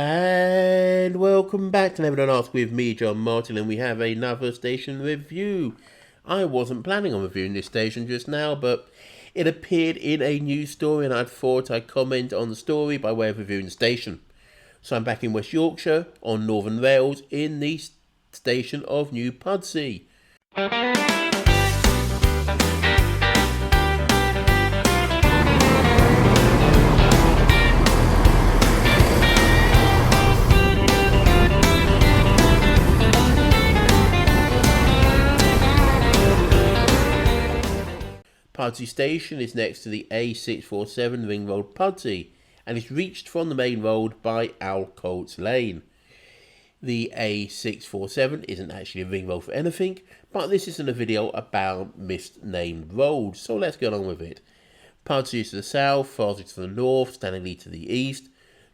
And welcome back to Never Done Ask with me, John Martin, and we have another station review. I wasn't planning on reviewing this station just now, but it appeared in a news story and I thought I'd comment on the story by way of reviewing the station. So I'm back in West Yorkshire on Northern Rails in the station of New Pudsey. Pudsey Station is next to the A647 Ring Road Pudsey and is reached from the main road by Alcoats Lane. The A647 isn't actually a ring road for anything, but this isn't a video about misnamed roads, so let's get on with it. Pudsey is to the south, Farsley to the north, Stanley to the east.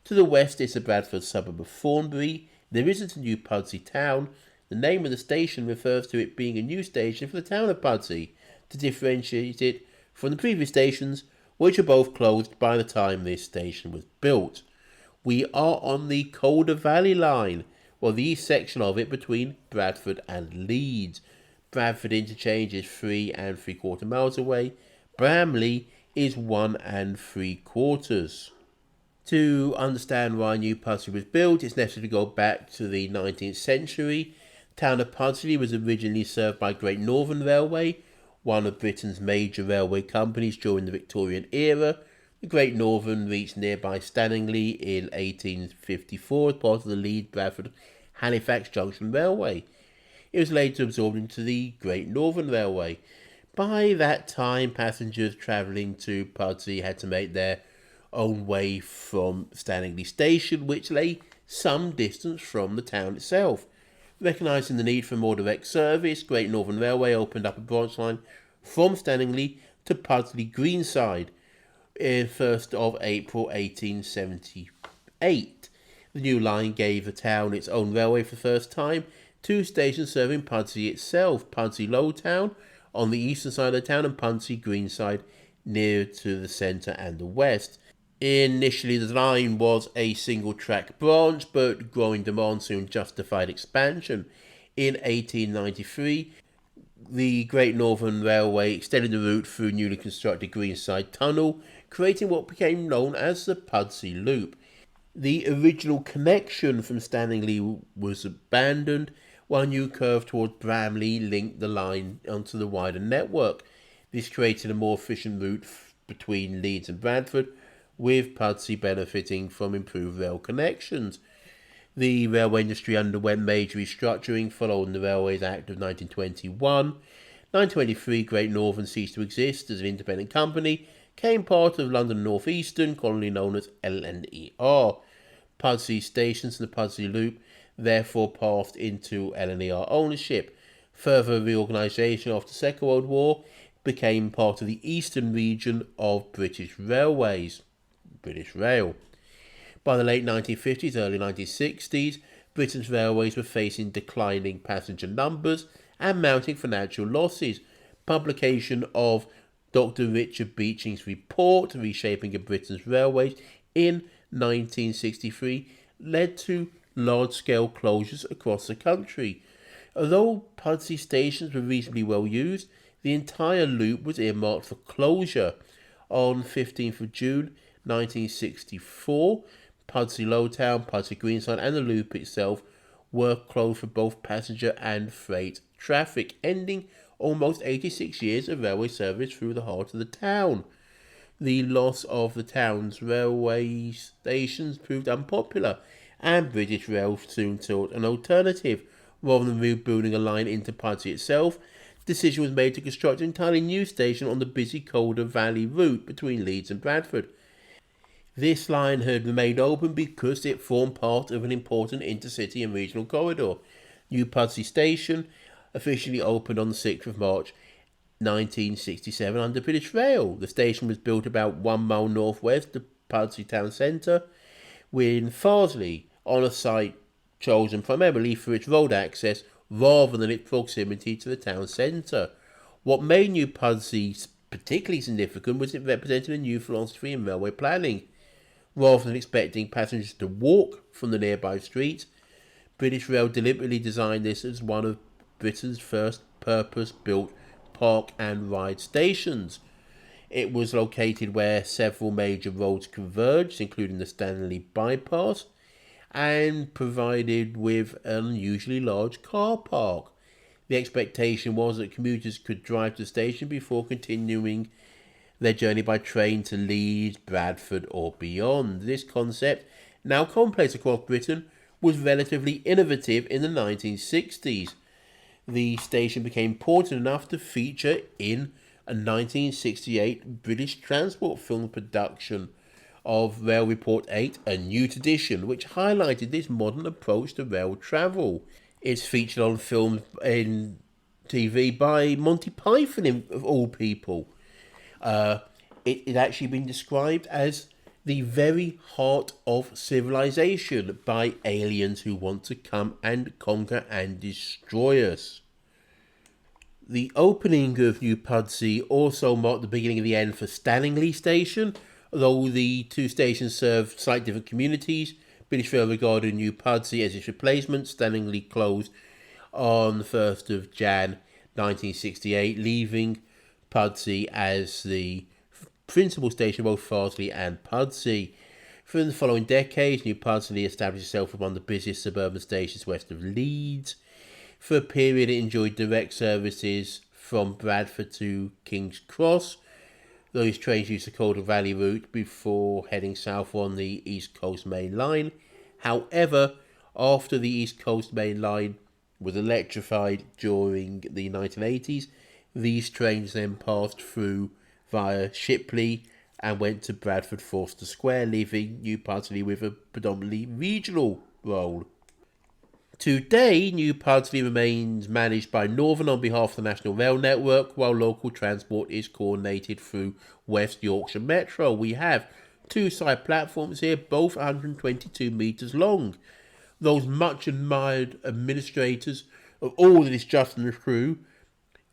To the west is the Bradford suburb of Thornbury. There isn't a new Pudsey town. The name of the station refers to it being a new station for the town of Pudsey, to differentiate it from the previous stations, which were both closed by the time this station was built. We are on the Calder Valley line, or the east section of it between Bradford and Leeds. Bradford interchange is 3 3/4 miles away. Bramley is 1 3/4. To understand why New Pudsey was built, it's necessary to go back to the 19th century. The town of Pudsey was originally served by Great Northern Railway, one of Britain's major railway companies during the Victorian era. The Great Northern reached nearby Stanley in 1854 as part of the Leeds, Bradford, Halifax Junction Railway. It was later absorbed into the Great Northern Railway. By that time, passengers travelling to Pudsey had to make their own way from Stanley Station, which lay some distance from the town itself. Recognising the need for more direct service, Great Northern Railway opened up a branch line from Stanley to Pudsey Greenside on 1st of April 1878. The new line gave the town its own railway for the first time, 2 stations serving Pudsey itself, Pudsey Low Town on the eastern side of the town and Pudsey Greenside near to the centre and the west. Initially, the line was a single-track branch, but growing demand soon justified expansion. In 1893, the Great Northern Railway extended the route through newly constructed Greenside Tunnel, creating what became known as the Pudsey Loop. The original connection from Stanley was abandoned, while a new curve towards Bramley linked the line onto the wider network. This created a more efficient route between Leeds and Bradford, with Pudsey benefiting from improved rail connections. The railway industry underwent major restructuring following the Railways Act of 1921. 1923, Great Northern ceased to exist as an independent company, became part of London North Eastern, commonly known as LNER. Pudsey stations and the Pudsey Loop therefore passed into LNER ownership. Further reorganisation after the Second World War became part of the eastern region of British Railways. British Rail. By the late 1950s, early 1960s, Britain's railways were facing declining passenger numbers and mounting financial losses. Publication of Dr. Richard Beeching's report, Reshaping of Britain's Railways, in 1963, led to large-scale closures across the country. Although Pudsey stations were reasonably well used, the entire loop was earmarked for closure. On 15th of June 1964, Pudsey Low Town, Pudsey Greenside and the loop itself were closed for both passenger and freight traffic, ending almost 86 years of railway service through the heart of the town. The loss of the town's railway stations proved unpopular, and British Rail soon sought an alternative. Rather than rebuilding a line into Pudsey itself, the decision was made to construct an entirely new station on the busy Calder Valley route between Leeds and Bradford. This line had remained open because it formed part of an important intercity and regional corridor. New Pudsey Station officially opened on the 6th of March 1967 under British Rail. The station was built about 1 mile northwest of Pudsey town centre, in Farsley, on a site chosen primarily for its road access rather than its proximity to the town centre. What made New Pudsey particularly significant was it represented a new philosophy in railway planning. Rather than expecting passengers to walk from the nearby streets, British Rail deliberately designed this as one of Britain's first purpose-built park and ride stations. It was located where several major roads converged, including the Stanley Bypass, and provided with an unusually large car park. The expectation was that commuters could drive to the station before continuing their journey by train to Leeds, Bradford, or beyond. This concept, now commonplace across Britain, was relatively innovative in the 1960s. The station became important enough to feature in a 1968 British transport film production of Rail Report 8, A New Tradition, which highlighted this modern approach to rail travel. It's featured on film in TV by Monty Python, of all people. It had actually been described as the very heart of civilization by aliens who want to come and conquer and destroy us. The opening of New Pudsey also marked the beginning of the end for Stanley Station. Although the two stations served slightly different communities, British Rail regarded New Pudsey as its replacement. Stanley closed on the 1st of Jan 1968, leaving Pudsey as the principal station of both Farsley and Pudsey. For the following decades, New Pudsey established itself as one of the busiest suburban stations west of Leeds. For a period, it enjoyed direct services from Bradford to King's Cross. Those trains used the Calder Valley route before heading south on the East Coast Main Line. However, after the East Coast Main Line was electrified during the 1980s, these trains then passed through via Shipley and went to Bradford Forster Square, leaving New Pudsey with a predominantly regional role. Today, New Pudsey remains managed by Northern on behalf of the National Rail Network, while local transport is coordinated through West Yorkshire Metro. We have two side platforms here, both 122 metres long. Those much admired administrators of all that is just and true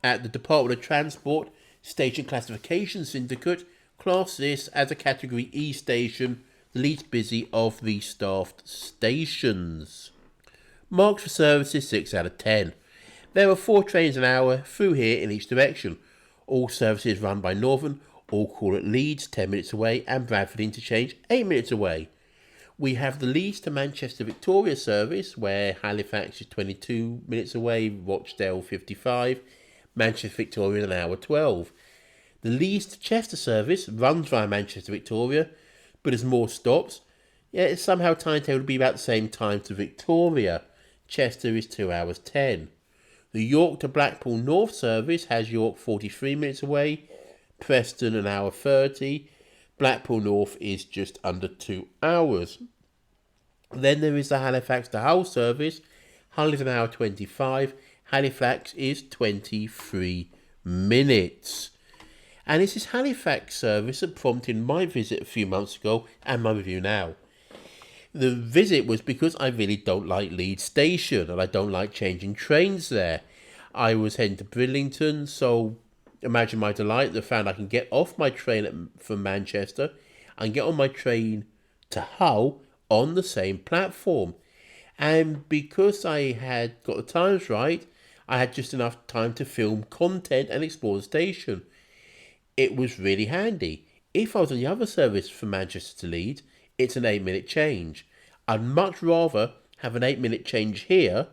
at the Department of Transport Station Classification Syndicate class this as a Category E station, the least busy of the staffed stations. Marked for services 6 out of 10. There are 4 trains an hour through here in each direction. All services run by Northern, all call at Leeds 10 minutes away and Bradford Interchange 8 minutes away. We have the Leeds to Manchester Victoria service where Halifax is 22 minutes away, Rochdale 55, Manchester Victoria in an hour 12. The Leeds to Chester service runs via Manchester Victoria but has more stops. Yet it's somehow timetabled to be about the same time to Victoria. Chester is 2 hours 10. The York to Blackpool North service has York 43 minutes away, Preston an hour 30, Blackpool North is just under 2 hours. Then there is the Halifax to Hull service, Hull is an hour 25, Halifax is 23 minutes. And it's this Halifax service that prompted my visit a few months ago and my review now. The visit was because I really don't like Leeds Station and I don't like changing trains there. I was heading to Bridlington, so imagine my delight at the fact I can get off my train from Manchester and get on my train to Hull on the same platform. And because I had got the times right, I had just enough time to film content and explore the station. It was really handy. If I was on the other service from Manchester to Leeds, it's an 8-minute change. I'd much rather have an 8-minute change here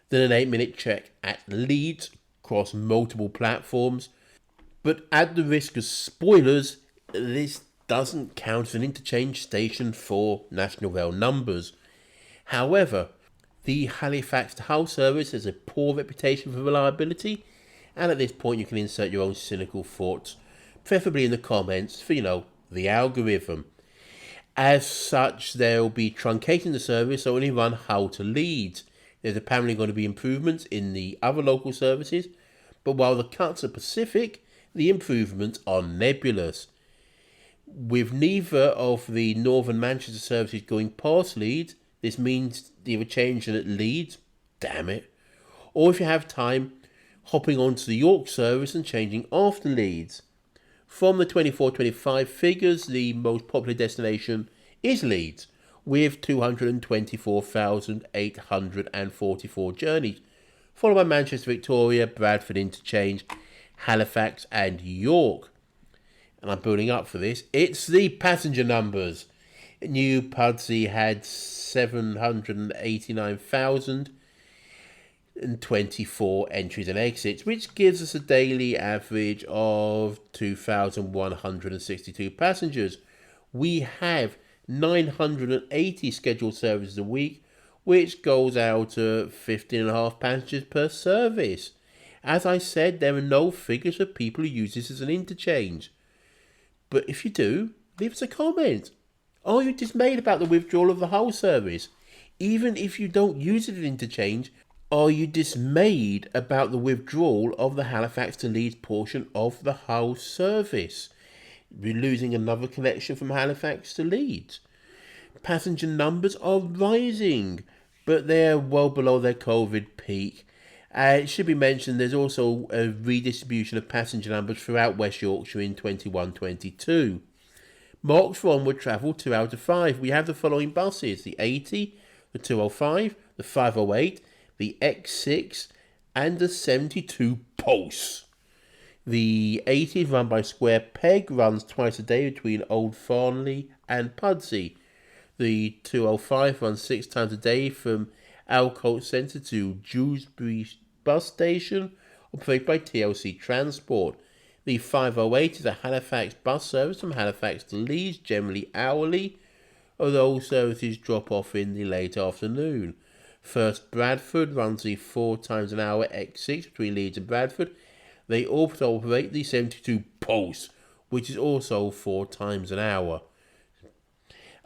than an 8-minute check at Leeds across multiple platforms. But at the risk of spoilers, this doesn't count as an interchange station for National Rail numbers. However, the Halifax to Hull service has a poor reputation for reliability, and at this point you can insert your own cynical thoughts, preferably in the comments for, the algorithm. As such, they'll be truncating the service so only run Hull to Leeds. There's apparently going to be improvements in the other local services, but while the cuts are Pacific, the improvements are nebulous. With neither of the Northern Manchester services going past Leeds, this means either changing at Leeds, damn it, or if you have time, hopping onto the York service and changing after Leeds. From the 24-25 figures, the most popular destination is Leeds, with 224,844 journeys, followed by Manchester Victoria, Bradford Interchange, Halifax and York. And I'm building up for this. It's the passenger numbers. New Pudsey had 789,024 entries and exits, which gives us a daily average of 2,162 passengers. We have 980 scheduled services a week, which goes out to 15.5 passengers per service. As I said, there are no figures for people who use this as an interchange. But if you do, leave us a comment. Are you dismayed about the withdrawal of the whole service? Even if you don't use it as interchange, are you dismayed about the withdrawal of the Halifax to Leeds portion of the whole service? We're losing another connection from Halifax to Leeds. Passenger numbers are rising, but they're well below their COVID peak. It should be mentioned there's also a redistribution of passenger numbers throughout West Yorkshire in 21-22. Marks for onward travel 2 out of 5. We have the following buses: the 80, the 205, the 508, the X6 and the 72 Pulse. The 80 is run by Square Peg, runs twice a day between Old Farnley and Pudsey. The 205 runs 6 times a day from Alcote Centre to Dewsbury Bus Station, operated by TLC Transport. The 508 is a Halifax bus service from Halifax to Leeds, generally hourly, although all services drop off in the late afternoon. First Bradford runs the 4 times an hour X6 between Leeds and Bradford. They also operate the 72 Pulse, which is also 4 times an hour.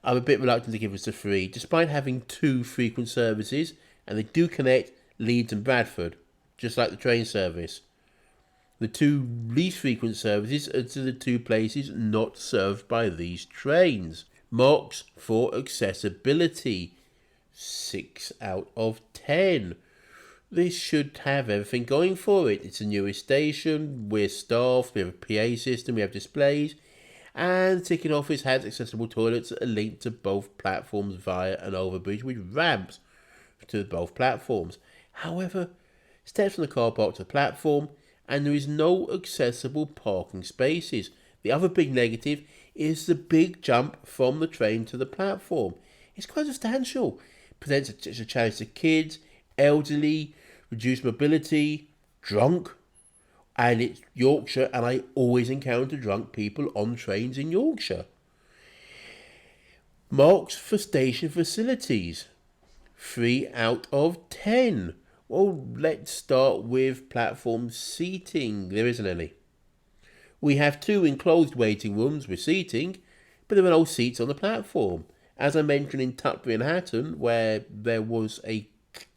I'm a bit reluctant to give us the 3, despite having 2 frequent services, and they do connect Leeds and Bradford, just like the train service. The 2 least frequent services are to the 2 places not served by these trains. Marks for accessibility: 6 out of 10. This should have everything going for it. It's a newest station, we're staffed, we have a PA system, we have displays, and the ticket office has accessible toilets that are linked to both platforms via an overbridge with ramps to both platforms. However, steps from the car park to the platform, and there is no accessible parking spaces. The other big negative is the big jump from the train to the platform. It's quite substantial. It presents a challenge to kids, elderly, reduced mobility, drunk, and it's Yorkshire, and I always encounter drunk people on trains in Yorkshire. Marks for station facilities: 3 out of 10. Well, let's start with platform seating. There isn't any. We have 2 enclosed waiting rooms with seating, but there are no seats on the platform. As I mentioned in Tutbury and Hatton, where there was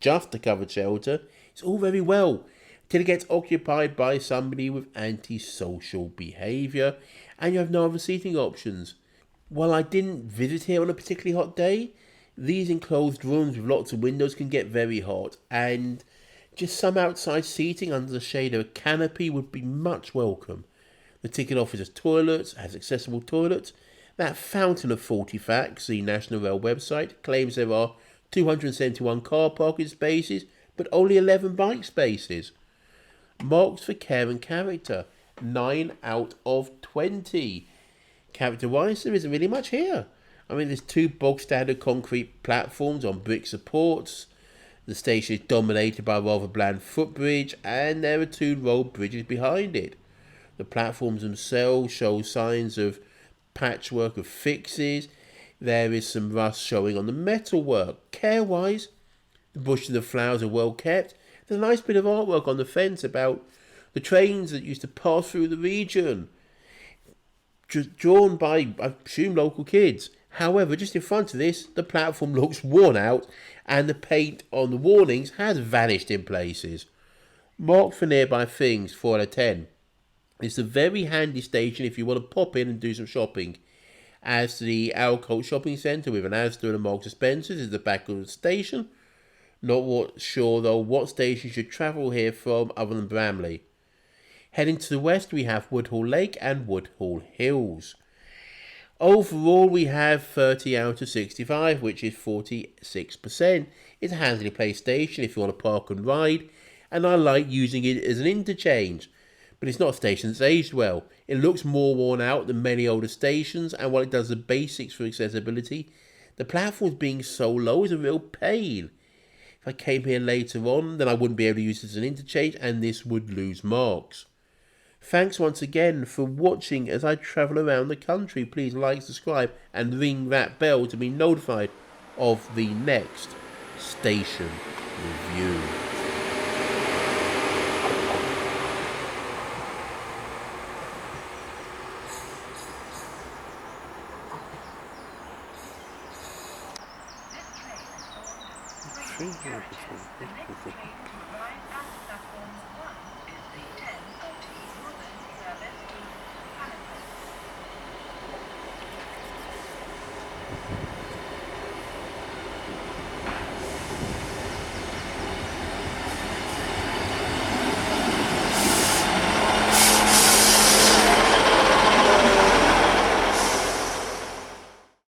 just a covered shelter, it's all very well till it gets occupied by somebody with antisocial behaviour and you have no other seating options. While I didn't visit here on a particularly hot day, these enclosed rooms with lots of windows can get very hot, and just some outside seating under the shade of a canopy would be much welcome. The ticket office has toilets, has accessible toilets. That fountain of 40 facts, the National Rail website, claims there are 271 car parking spaces, but only 11 bike spaces. Marks for care and character: 9 out of 20. Character-wise, there isn't really much here. I mean, there's 2 bog-standard concrete platforms on brick supports. The station is dominated by a rather bland footbridge, and there are 2 road bridges behind it. The platforms themselves show signs of patchwork of fixes. There is some rust showing on the metalwork. Care-wise, the bushes and the flowers are well kept. There's a nice bit of artwork on the fence about the trains that used to pass through the region, drawn by, I presume, local kids. However, just in front of this, the platform looks worn out and the paint on the warnings has vanished in places. Marked for nearby things: 4 out of 10. It's a very handy station if you want to pop in and do some shopping. As to the Alcote Shopping Centre with an Asda and a Marks and Spencer's is the back of the station. Not sure though what station you should travel here from other than Bramley. Heading to the west we have Woodhall Lake and Woodhall Hills. Overall, we have 30 out of 65, which is 46%. It's a handy place station if you want to park and ride, and I like using it as an interchange. But it's not a station that's aged well. It looks more worn out than many older stations, and while it does the basics for accessibility, the platforms being so low is a real pain. If I came here later on, then I wouldn't be able to use it as an interchange, and this would lose marks. Thanks once again for watching as I travel around the country. Please like, subscribe, and ring that bell to be notified of the next station review. The next train arrives at platform